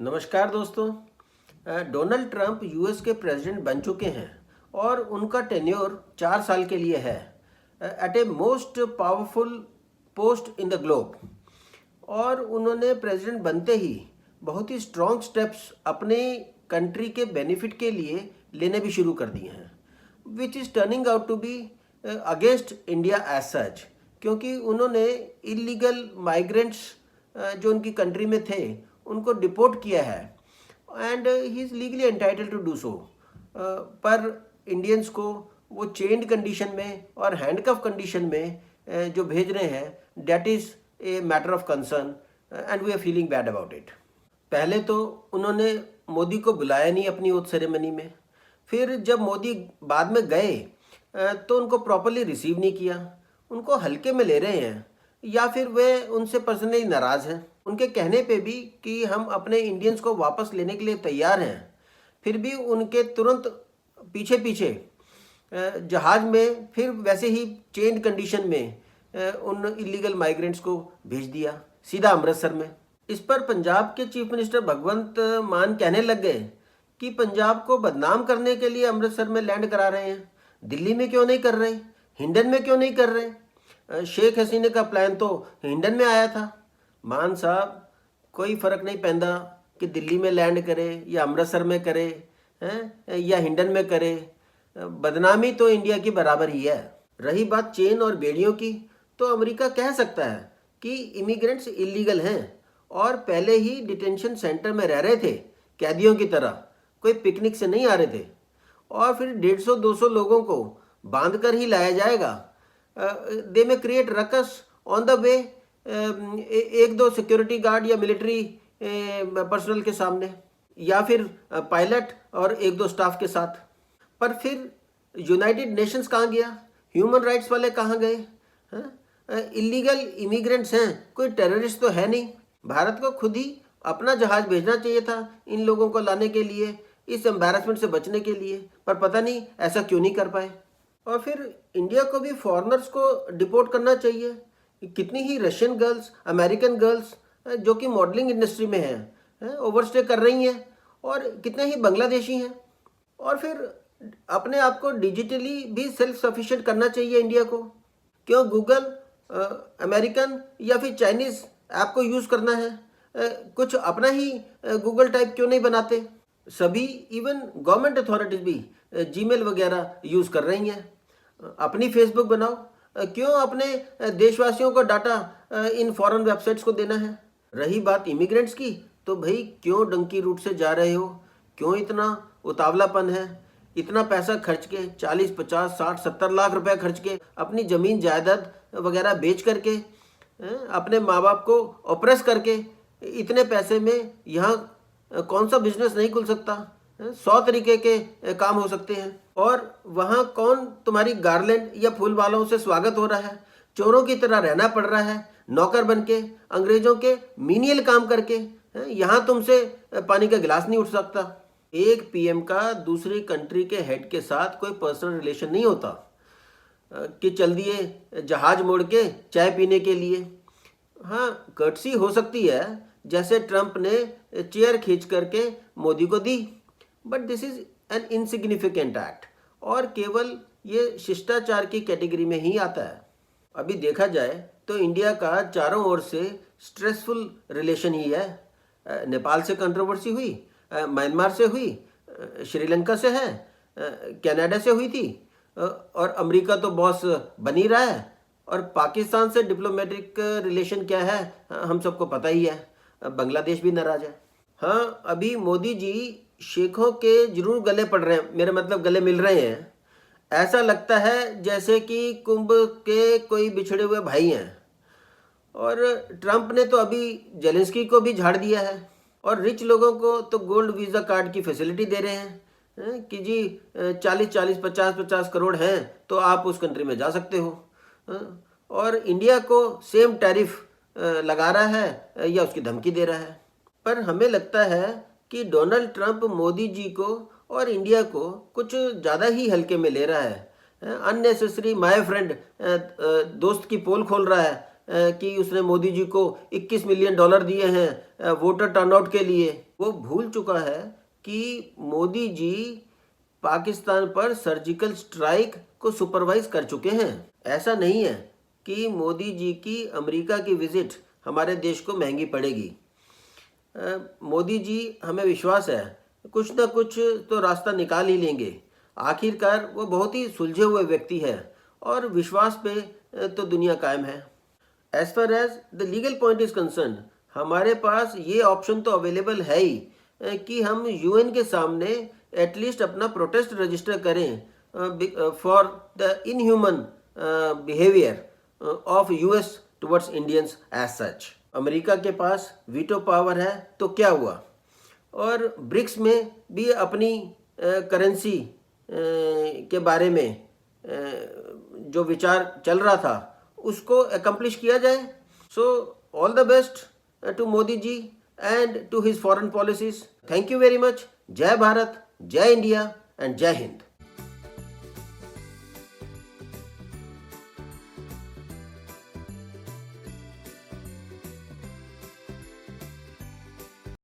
नमस्कार दोस्तों। Donald Trump US के प्रेसिडेंट बन चुके हैं और उनका टेन्योर 4 साल के लिए है at a most powerful post in the globe. और उन्होंने प्रेसिडेंट बनते ही बहुत ही स्ट्रॉन्ग स्टेप्स अपने कंट्री के बेनिफिट के लिए लेने भी शुरू कर दिए हैं, which is turning out to be against India as such, क्योंकि उन्होंने इलीगल माइग्रेंट्स जो उनकी कंट्री में थे उनको डिपोर्ट किया है and he is legally entitled to do so. पर इंडियंस को वो चेंड कंडीशन में और हैंडकफ कंडीशन में जो भेज रहे हैं, that is a matter of concern and we are feeling bad about it. पहले तो उन्होंने मोदी को बुलाया नहीं अपनी ओथ सेरेमनी में, फिर जब मोदी बाद में गए तो उनको प्रॉपरली रिसीव नहीं किया, उनको हल्के में ले रहे हैं, या फिर वे उनसे पर्सनली नाराज़ हैं। उनके कहने पे भी कि हम अपने इंडियंस को वापस लेने के लिए तैयार हैं, फिर भी उनके तुरंत पीछे पीछे जहाज़ में फिर वैसे ही चेंज कंडीशन में उन इलीगल माइग्रेंट्स को भेज दिया सीधा अमृतसर में। इस पर पंजाब के चीफ मिनिस्टर भगवंत मान कहने लग गए कि पंजाब को बदनाम करने के लिए अमृतसर में लैंड करा रहे हैं, दिल्ली में क्यों नहीं कर रहे, हिंडन में क्यों नहीं कर रहे। शेख हसीना का प्लान तो हिंडन में आया था। मान साहब, कोई फ़र्क नहीं पैंदा कि दिल्ली में लैंड करे या अमृतसर में करे हैं या हिंडन में करे, बदनामी तो इंडिया की बराबर ही है। रही बात चेन और बेड़ियों की, तो अमेरिका कह सकता है कि इमिग्रेंट्स इलीगल हैं और पहले ही डिटेंशन सेंटर में रह रहे थे कैदियों की तरह, कोई पिकनिक से नहीं आ रहे थे, और फिर 150-200 लोगों को बांध कर ही लाया जाएगा। दे में create ruckus on the way, एक दो सिक्योरिटी गार्ड या मिलिट्री पर्सनल के सामने, या फिर पायलट और एक दो स्टाफ के साथ। पर फिर यूनाइटेड नेशंस कहाँ गया, ह्यूमन राइट्स वाले कहाँ गए? इलीगल इमिग्रेंट्स हैं, कोई टेररिस्ट तो है नहीं। भारत को खुद ही अपना जहाज़ भेजना चाहिए था इन लोगों को लाने के लिए, इस एम्बैरसमेंट से बचने के लिए, पर पता नहीं ऐसा क्यों नहीं कर पाए। और फिर इंडिया को भी फॉरेनर्स को डिपोर्ट करना चाहिए। कितनी ही रशियन गर्ल्स, अमेरिकन गर्ल्स जो कि मॉडलिंग इंडस्ट्री में हैं ओवरस्टे कर रही हैं, और कितने ही बांग्लादेशी हैं। और फिर अपने आप को डिजिटली भी सेल्फ सफिशिएंट करना चाहिए इंडिया को। क्यों गूगल, अमेरिकन या फिर चाइनीज़ ऐप को यूज़ करना है? कुछ अपना ही गूगल टाइप क्यों नहीं बनाते? सभी इवन गवर्नमेंट अथॉरिटीज़ भी जीमेल वगैरह यूज़ कर रही हैं। अपनी फेसबुक बनाओ। क्यों अपने देशवासियों को डाटा इन फॉरेन वेबसाइट्स को देना है? रही बात इमिग्रेंट्स की, तो भाई क्यों डंकी रूट से जा रहे हो? क्यों इतना उतावलापन है? इतना पैसा खर्च के 40, 50, 60, 70 लाख रुपए खर्च के अपनी ज़मीन जायदाद वगैरह बेच करके, अपने माँ बाप को ऑप्रेस करके, इतने पैसे में यहाँ कौन सा बिजनेस नहीं खुल सकता? 100 तरीके के काम हो सकते हैं। और वहाँ कौन तुम्हारी गार्लैंड या फूल वालों से स्वागत हो रहा है? चोरों की तरह रहना पड़ रहा है, नौकर बन के, अंग्रेजों के मीनियल काम करके। यहाँ तुमसे पानी का गिलास नहीं उठ सकता। एक पीएम का दूसरी कंट्री के हेड के साथ कोई पर्सनल रिलेशन नहीं होता कि चल दिए जहाज मोड़ के चाय पीने के लिए। हाँ, कर्टसी हो सकती है, जैसे ट्रंप ने चेयर खींच करके मोदी को दी, but this is an insignificant act और केवल ये शिष्टाचार की कैटेगरी में ही आता है। अभी देखा जाए तो इंडिया का चारों ओर से स्ट्रेसफुल रिलेशन ही है। नेपाल से कंट्रोवर्सी हुई, म्यांमार से हुई, श्रीलंका से है, कनाडा से हुई थी, और अमेरिका तो बॉस बन ही रहा है, और पाकिस्तान से डिप्लोमेटिक रिलेशन क्या है हम सबको पता ही है। बांग्लादेश भी नाराज है। हाँ, अभी मोदी जी शेखों के जरूर गले पड़ रहे हैं, मेरा मतलब गले मिल रहे हैं। ऐसा लगता है जैसे कि कुंभ के कोई बिछड़े हुए भाई हैं। और ट्रंप ने तो अभी जेलेंस्की को भी झाड़ दिया है, और रिच लोगों को तो गोल्ड वीज़ा कार्ड की फैसिलिटी दे रहे हैं कि जी 40-40, 50-50 करोड़ हैं तो आप उस कंट्री में जा सकते हो। और इंडिया को सेम टैरिफ लगा रहा है या उसकी धमकी दे रहा है। पर हमें लगता है कि डोनाल्ड ट्रंप मोदी जी को और इंडिया को कुछ ज़्यादा ही हल्के में ले रहा है। अननेसेसरी माय फ्रेंड दोस्त की पोल खोल रहा है कि उसने मोदी जी को $21 मिलियन दिए हैं वोटर टर्नआउट के लिए। वो भूल चुका है कि मोदी जी पाकिस्तान पर सर्जिकल स्ट्राइक को सुपरवाइज कर चुके हैं। ऐसा नहीं है कि मोदी जी की अमेरिका की विजिट हमारे देश को महंगी पड़ेगी। मोदी जी, हमें विश्वास है कुछ ना कुछ तो रास्ता निकाल ही लेंगे। आखिरकार वो बहुत ही सुलझे हुए व्यक्ति है और विश्वास पे तो दुनिया कायम है। As far as the legal point is concern, हमारे पास ये ऑप्शन तो अवेलेबल है ही कि हम यूएन के सामने एटलीस्ट अपना प्रोटेस्ट रजिस्टर करें for the inhuman behaviour of US towards Indians as such. America के पास वीटो पावर है तो क्या हुआ, और ब्रिक्स में भी अपनी करेंसी के बारे में जो विचार चल रहा था उसको एकम्प्लिश किया जाए। So all the best to Modi ji and to his foreign policies. Thank you very much. जय भारत, जय इंडिया एंड जय हिंद।